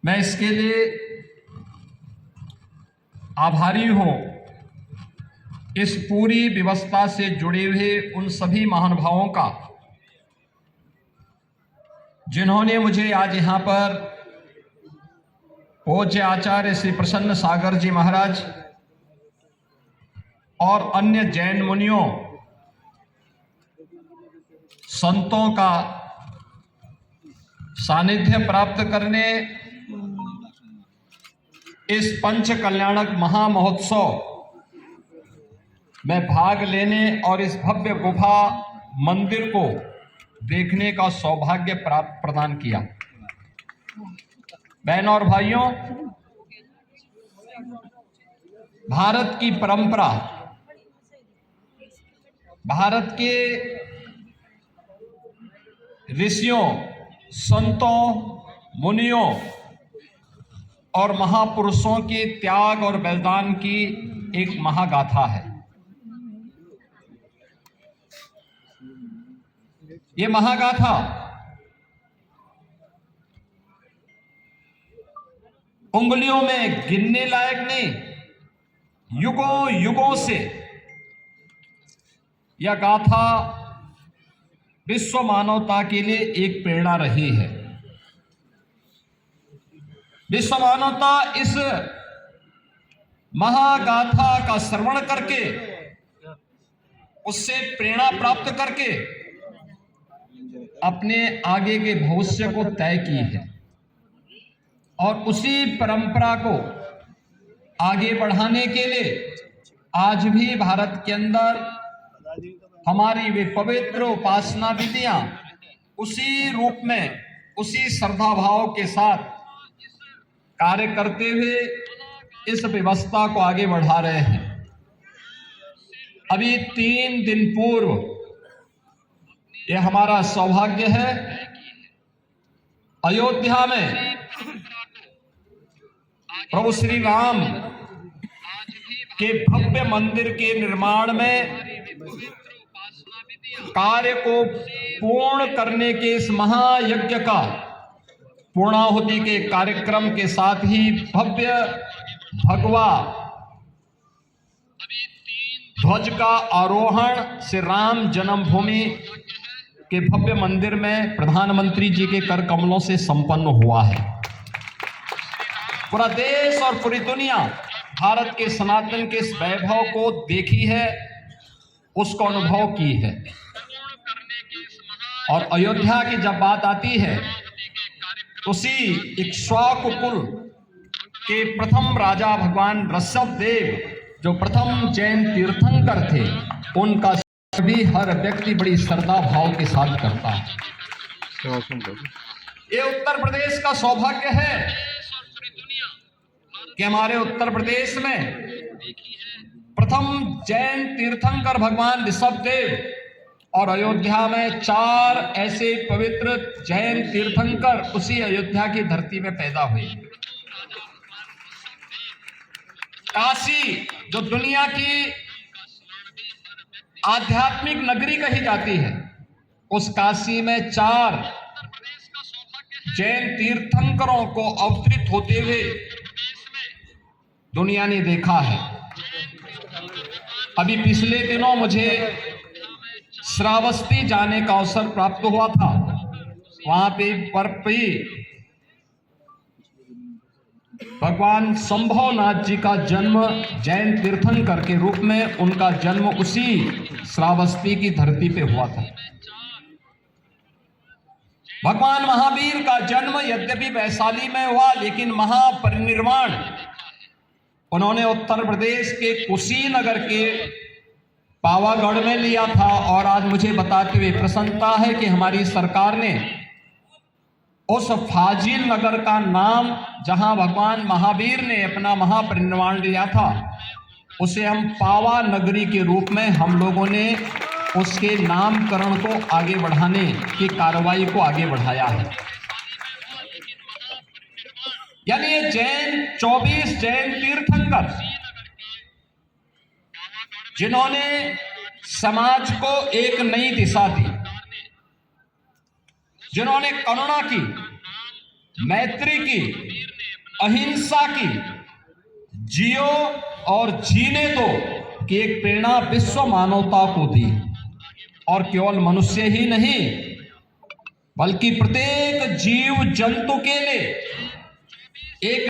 मैं इसके लिए आभारी हूं इस पूरी व्यवस्था से जुड़े हुए उन सभी महानुभावों का जिन्होंने मुझे आज यहाँ पर पूज्य आचार्य श्री प्रसन्न सागर जी महाराज और अन्य जैन मुनियों संतों का सानिध्य प्राप्त करने इस पंच कल्याणक महामहोत्सव में भाग लेने और इस भव्य गुफा मंदिर को देखने का सौभाग्य प्राप्त प्रदान किया। बहनों और भाइयों, भारत की परंपरा, भारत के ऋषियों, संतों, मुनियों और महापुरुषों के त्याग और बलिदान की एक महागाथा है। ये महागाथा उंगलियों में गिनने लायक नहीं, युगों युगों से यह गाथा विश्व मानवता के लिए एक प्रेरणा रही है। विश्व मानवता इस महागाथा का श्रवण करके, उससे प्रेरणा प्राप्त करके अपने आगे के भविष्य को तय की है और उसी परंपरा को आगे बढ़ाने के लिए आज भी भारत के अंदर हमारी वे पवित्र उपासना विधियां उसी रूप में, उसी श्रद्धा भाव के साथ कार्य करते हुए इस व्यवस्था को आगे बढ़ा रहे हैं। अभी 3 दिन पूर्व यह हमारा सौभाग्य है, अयोध्या में प्रभु श्री राम के भव्य मंदिर के निर्माण में कार्य को पूर्ण करने के इस महायज्ञ का पूर्णाहुति के कार्यक्रम के साथ ही भव्य भगवा ध्वज का आरोहण से राम जन्मभूमि के भव्य मंदिर में प्रधानमंत्री जी के कर कमलों से संपन्न हुआ है। पूरा देश और पूरी दुनिया भारत के सनातन के इस वैभव को देखी है, उसको अनुभव की है। और अयोध्या की जब बात आती है तो उसी इक्ष्वाकु कुल के प्रथम राजा भगवान ऋषभ देव, जो प्रथम जैन तीर्थंकर थे, उनका भी हर व्यक्ति बड़ी श्रद्धा भाव के साथ करता है। ये उत्तर प्रदेश का सौभाग्य है कि हमारे उत्तर प्रदेश में प्रथम जैन तीर्थंकर भगवान ऋषभ देव और अयोध्या में 4 ऐसे पवित्र जैन तीर्थंकर उसी अयोध्या की धरती में पैदा हुए। काशी, जो दुनिया की आध्यात्मिक नगरी कही जाती है, उस काशी में 4 जैन तीर्थंकरों को अवतरित होते हुए दुनिया ने देखा है। अभी पिछले दिनों मुझे श्रावस्ती जाने का अवसर प्राप्त हुआ था। वहां पे भगवान संभवनाथ जी का जन्म जैन तीर्थंकर के रूप में, उनका जन्म उसी श्रावस्ती की धरती पे हुआ था। भगवान महावीर का जन्म यद्यपि वैशाली में हुआ, लेकिन महापरिनिर्वाण उन्होंने उत्तर प्रदेश के कुशीनगर के पावागढ़ में लिया था। और आज मुझे बताते हुए प्रसन्नता है कि हमारी सरकार ने उस फाजिल नगर का नाम, जहां भगवान महावीर ने अपना महापरिनिर्वाण लिया था, उसे हम पावा नगरी के रूप में हम लोगों ने उसके नामकरण को आगे बढ़ाने की कार्रवाई को आगे बढ़ाया है। यानी ये 24 जैन तीर्थंकर जिन्होंने समाज को एक नई दिशा दी, जिन्होंने करुणा की, मैत्री की, अहिंसा की जियो और जीने दो की एक प्रेरणा विश्व मानवता को दी। और केवल मनुष्य ही नहीं बल्कि प्रत्येक जीव जंतु के लिए एक